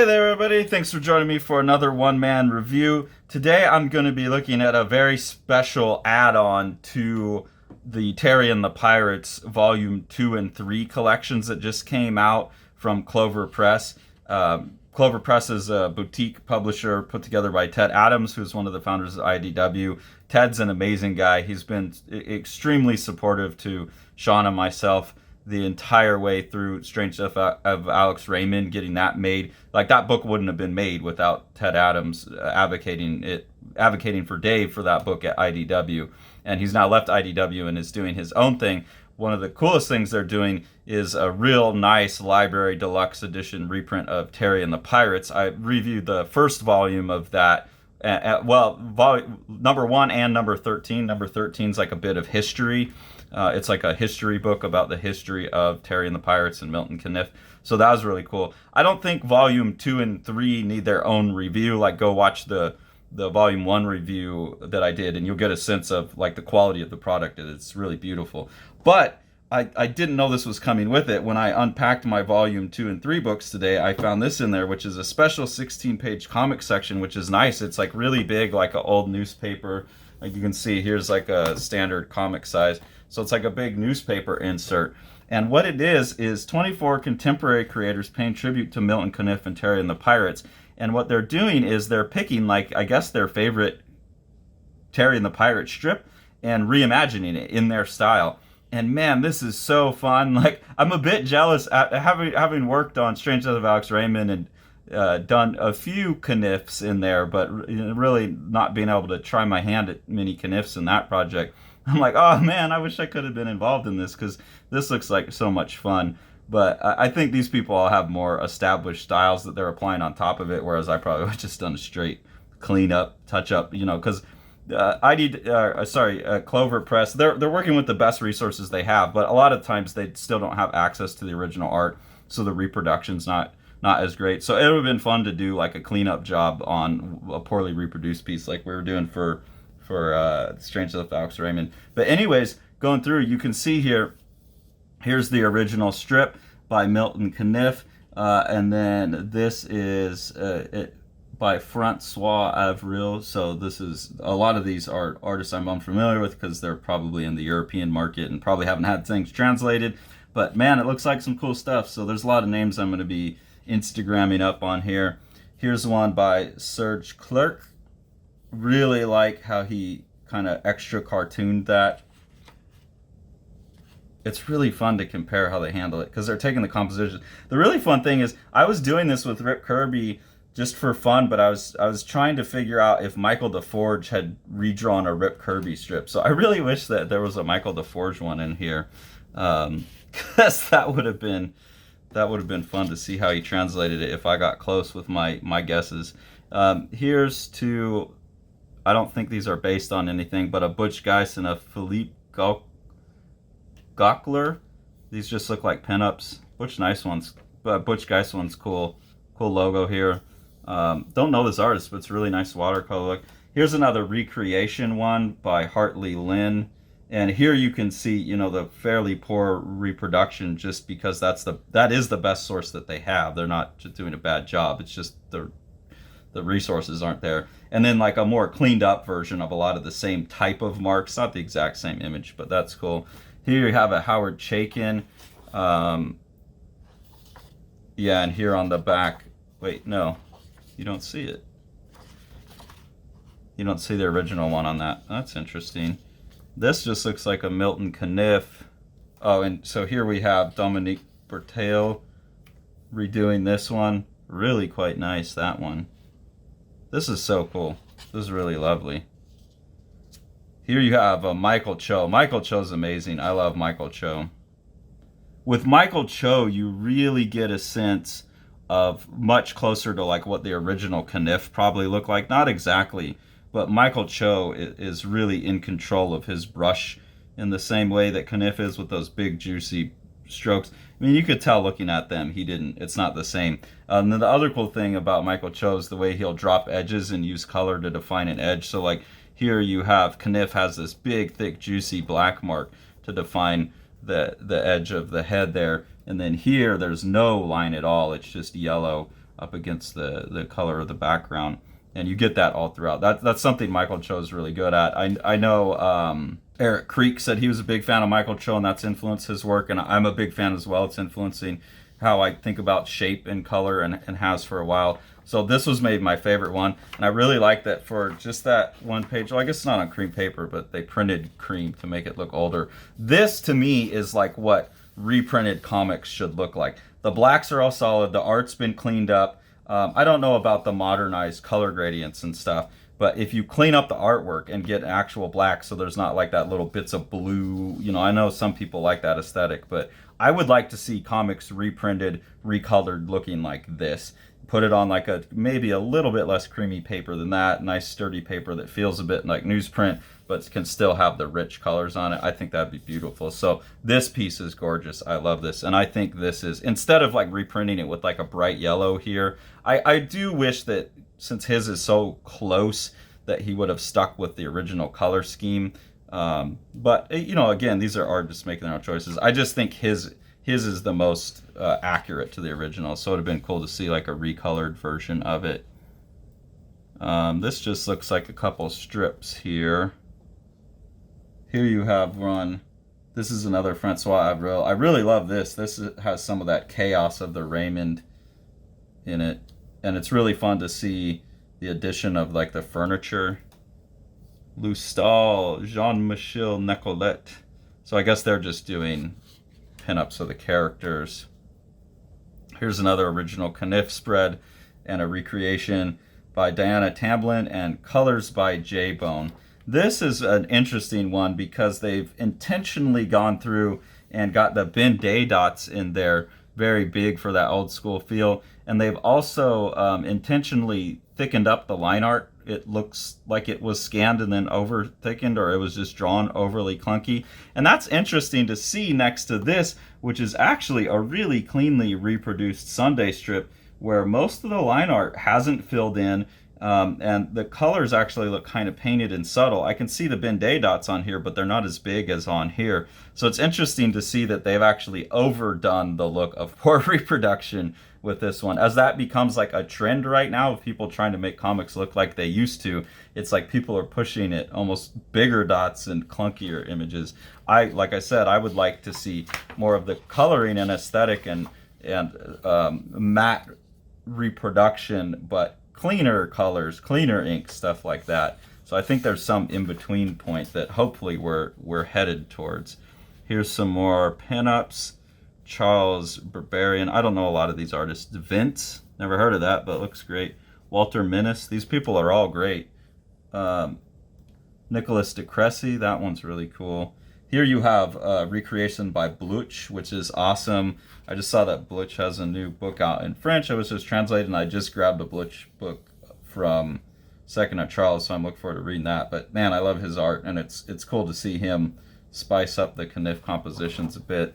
Hey there, everybody. Thanks for joining me for another one-man review. Today I'm going to be looking at a very special add-on to the Terry and the Pirates Volume 2 and 3 collections that just came out from Clover Press. Clover Press is a boutique publisher put together by Ted Adams, who's one of the founders of IDW. Ted's an amazing guy. He's been extremely supportive to Sean and myself the entire way through Strange Death of Alex Raymond, getting that made. Like, that book wouldn't have been made without Ted Adams advocating for Dave for that book at IDW. And he's now left IDW and is doing his own thing. One of the coolest things they're doing is a real nice library deluxe edition reprint of Terry and the Pirates. I reviewed the first volume of that. Number 1 and number 13. Number 13 is like a bit of history. It's like a history book about the history of Terry and the Pirates and Milton Caniff. So that was really cool. I don't think volume 2 and 3 need their own review. Like, go watch the volume 1 review that I did, and you'll get a sense of like the quality of the product. It's really beautiful. But I didn't know this was coming with it. When I unpacked my volume 2 and 3 books today, I found this in there, which is a special 16-page comic section, which is nice. It's like really big, like an old newspaper. Like you can see, here's like a standard comic size. So it's like a big newspaper insert. And what it is 24 contemporary creators paying tribute to Milton Caniff and Terry and the Pirates. And what they're doing is they're picking, like, I guess their favorite Terry and the Pirate strip and reimagining it in their style. And man, this is so fun. Like, I'm a bit jealous at having worked on Strange Death of Alex Raymond and done a few Caniffs in there, but really not being able to try my hand at many Caniffs in that project. I'm like, oh man, I wish I could have been involved in this, because this looks like so much fun. But I think these people all have more established styles that they're applying on top of it, whereas I probably would have just done a straight clean up, touch up, because Clover Press, they're working with the best resources they have, but a lot of times they still don't have access to the original art, so the reproduction's not as great. So it would have been fun to do like a cleanup job on a poorly reproduced piece like we were doing for Strange Death of Alex Raymond. But anyways, going through, you can see here's the original strip by Milton Caniff, and then this is by Francois Avril. So this is, a lot of these are artists I'm unfamiliar with because they're probably in the European market and probably haven't had things translated. But man, it looks like some cool stuff. So there's a lot of names I'm going to be Instagramming up on here. Here's one by Serge Clerc. Really like how he kind of extra cartooned that. It's really fun to compare how they handle it, because they're taking the composition. The really fun thing is, I was doing this with Rip Kirby just for fun, but I was trying to figure out if Michael DeForge had redrawn a Rip Kirby strip. So I really wish that there was a Michael DeForge one in here, because that would have been fun to see how he translated it if I got close with my guesses. Here's two. I don't think these are based on anything, but a Butch Geist and a Philippe Gockler. These just look like pinups. Butch Geist one's cool. Cool logo here. Don't know this artist, but it's a really nice watercolor look. Here's another recreation one by Hartley Lynn. And here you can see, the fairly poor reproduction, just because that is the best source that they have. They're not just doing a bad job. It's just the resources aren't there. And then like a more cleaned up version of a lot of the same type of marks. Not the exact same image, but that's cool. Here you have a Howard Chaykin. Yeah, and here on the back, wait, no, you don't see it. You don't see the original one on that. That's interesting. This just looks like a Milton Caniff. Oh, and so here we have Dominique Bertel redoing this one. Really quite nice, that one. This is so cool. This is really lovely. Here you have Michael Cho. Michael Cho's amazing. I love Michael Cho. With Michael Cho, you really get a sense of much closer to like what the original Caniff probably looked like. Not exactly, but Michael Cho is really in control of his brush in the same way that Caniff is, with those big juicy strokes. I mean, you could tell looking at them, it's not the same. And then the other cool thing about Michael Cho is the way he'll drop edges and use color to define an edge. So like here you have, Caniff has this big, thick, juicy black mark to define the edge of the head there. And then here, there's no line at all. It's just yellow up against the color of the background. And you get that all throughout. That's something Michael Cho's really good at. I know Eric Creek said he was a big fan of Michael Cho, and that's influenced his work, and I'm a big fan as well. It's influencing how I think about shape and color, and has for a while. So this was maybe my favorite one, and I really like that for just that one page. Well, I guess it's not on cream paper, but they printed cream to make it look older. This, to me, is like what reprinted comics should look like. The blacks are all solid. The art's been cleaned up. I don't know about the modernized color gradients and stuff, but if you clean up the artwork and get actual black, so there's not like that little bits of blue, I know some people like that aesthetic, but I would like to see comics reprinted, recolored, looking like this. Put it on like maybe a little bit less creamy paper than that, nice sturdy paper that feels a bit like newsprint, but can still have the rich colors on it. I think that'd be beautiful. So this piece is gorgeous. I love this. And I think this is, instead of like reprinting it with like a bright yellow here, I do wish that since his is so close that he would have stuck with the original color scheme. But again, these are artists making their own choices. I just think his is the most accurate to the original, so it would have been cool to see like a recolored version of it. This just looks like a couple strips here. Here you have one. This is another Francois Avril. I really love this. This has some of that chaos of the Raymond in it, and it's really fun to see the addition of like the furniture. Lustal, Jean-Michel Nicolette. So I guess they're just doing pinups of the characters. Here's another original Kniff spread and a recreation by Diana Tamblyn and colors by J-Bone. This is an interesting one because they've intentionally gone through and got the Ben Day dots in there very big for that old school feel, and they've also intentionally thickened up the line art. It looks like it was scanned and then over thickened, or it was just drawn overly clunky. And that's interesting to see next to this, which is actually a really cleanly reproduced Sunday strip where most of the line art hasn't filled in, and the colors actually look kind of painted and subtle. I can see the Ben Day dots on here, but they're not as big as on here. So it's interesting to see that they've actually overdone the look of poor reproduction with this one, as that becomes like a trend right now of people trying to make comics look like they used to. It's like people are pushing it, almost bigger dots and clunkier images. Like I said, I would like to see more of the coloring and aesthetic and matte reproduction, but cleaner colors, cleaner ink, stuff like that. So I think there's some in-between point that hopefully we're headed towards. Here's some more pinups. Charles Barbarian. I don't know a lot of these artists. Vince, never heard of that, but looks great. Walter Minnis. These people are all great. Nicholas de Cressy. That one's really cool. Here you have recreation by Bluch, which is awesome. I just saw that Bluch has a new book out in French. I was just translating, and I just grabbed a Bluch book from Second at Charles, so I'm looking forward to reading that. But man, I love his art, and it's cool to see him spice up the Kniff compositions a bit.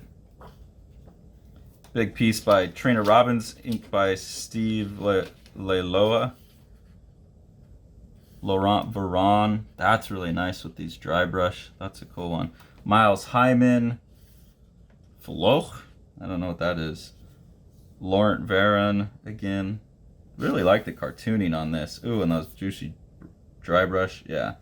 Big piece by Trina Robbins, inked by Steve Leloa. Laurent Veron. That's really nice with these dry brush. That's a cool one. Miles Hyman. Floch. I don't know what that is. Laurent Veron again. Really like the cartooning on this. Ooh, and those juicy dry brush. Yeah,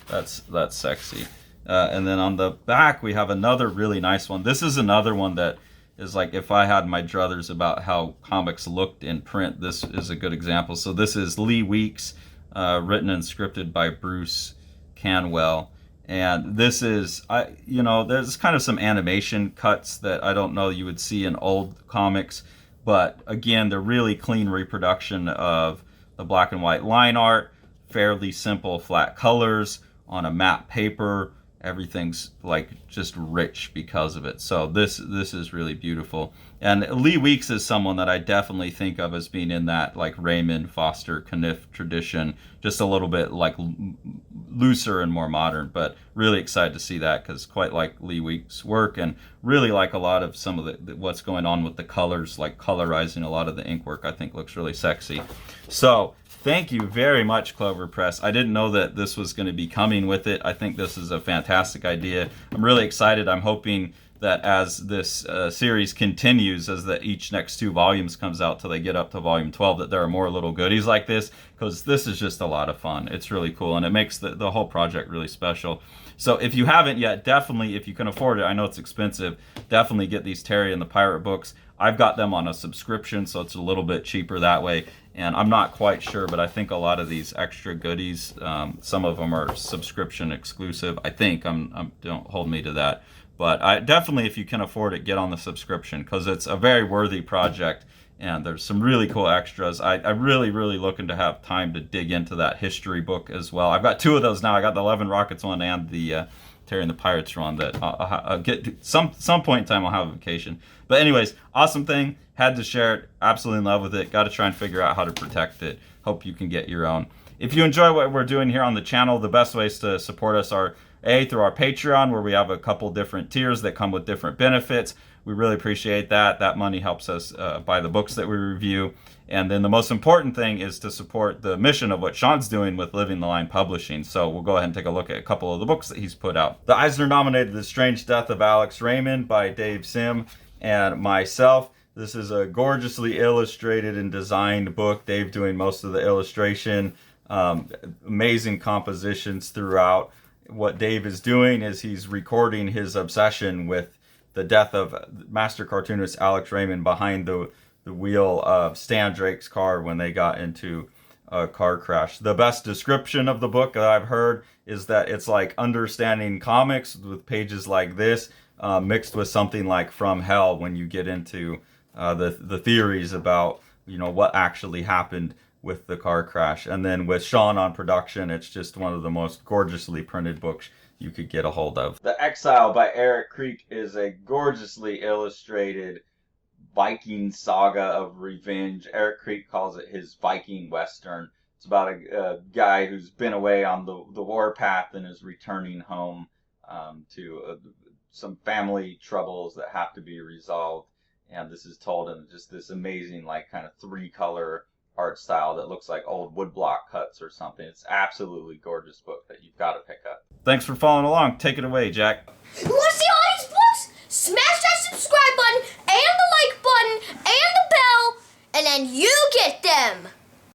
that's sexy. And then on the back we have another really nice one. This is another one that is like, if I had my druthers about how comics looked in print, this is a good example. So this is Lee Weeks, written and scripted by Bruce Canwell. And this is, there's kind of some animation cuts that I don't know you would see in old comics. But again, the really clean reproduction of the black and white line art, fairly simple flat colors on a matte paper. Everything's like just rich because of it. So this is really beautiful. And Lee Weeks is someone that I definitely think of as being in that like Raymond, Foster, Kniff tradition, just a little bit like looser and more modern, but really excited to see that because quite like Lee Weeks' work, and really like a lot of some of the what's going on with the colors, like colorizing a lot of the ink work, I think looks really sexy. So thank you very much, Clover Press. I didn't know that this was going to be coming with it. I think this is a fantastic idea. I'm really excited. I'm hoping that as this series continues, as each next 2 volumes comes out till they get up to volume 12, that there are more little goodies like this, because this is just a lot of fun. It's really cool, and it makes the whole project really special. So if you haven't yet, definitely, if you can afford it, I know it's expensive, definitely get these Terry and the Pirate books. I've got them on a subscription, so it's a little bit cheaper that way. And I'm not quite sure, but I think a lot of these extra goodies, some of them are subscription exclusive. I think. Don't hold me to that. But I definitely, if you can afford it, get on the subscription, because it's a very worthy project. And there's some really cool extras. I'm really looking to have time to dig into that history book as well. I've got 2 of those now. I got the 11 Rockets one and the Terry and the Pirates one that I'll get to some point in time. I'll have a vacation. But anyways, awesome thing. Had to share it. Absolutely in love with it. Got to try and figure out how to protect it. Hope you can get your own. If you enjoy what we're doing here on the channel, the best ways to support us are through our Patreon, where we have a couple different tiers that come with different benefits. We really appreciate that. That money helps us buy the books that we review. And then the most important thing is to support the mission of what Sean's doing with Living the Line Publishing. So we'll go ahead and take a look at a couple of the books that he's put out. The Eisner-nominated The Strange Death of Alex Raymond by Dave Sim and myself. This is a gorgeously illustrated and designed book. Dave doing most of the illustration. Amazing compositions throughout. What Dave is doing is he's recording his obsession with the death of master cartoonist Alex Raymond behind the wheel of Stan Drake's car when they got into a car crash. The best description of the book that I've heard is that it's like understanding comics with pages like this, mixed with something like From Hell, when you get into the theories about, you know, what actually happened with the car crash. And then with Sean on production, it's just one of the most gorgeously printed books you could get a hold of. The Exile by Eric Creek is a gorgeously illustrated Viking saga of revenge. Eric Creek calls it his Viking Western. It's about a guy who's been away on the warpath and is returning home to some family troubles that have to be resolved. And this is told in just this amazing, like, kind of 3-color art style that looks like old woodblock cuts or something. It's absolutely gorgeous book that you've got to pick up. Thanks for following along. Take it away, Jack. You want to see all these books? Smash that subscribe button and the like button and the bell, and then you get them.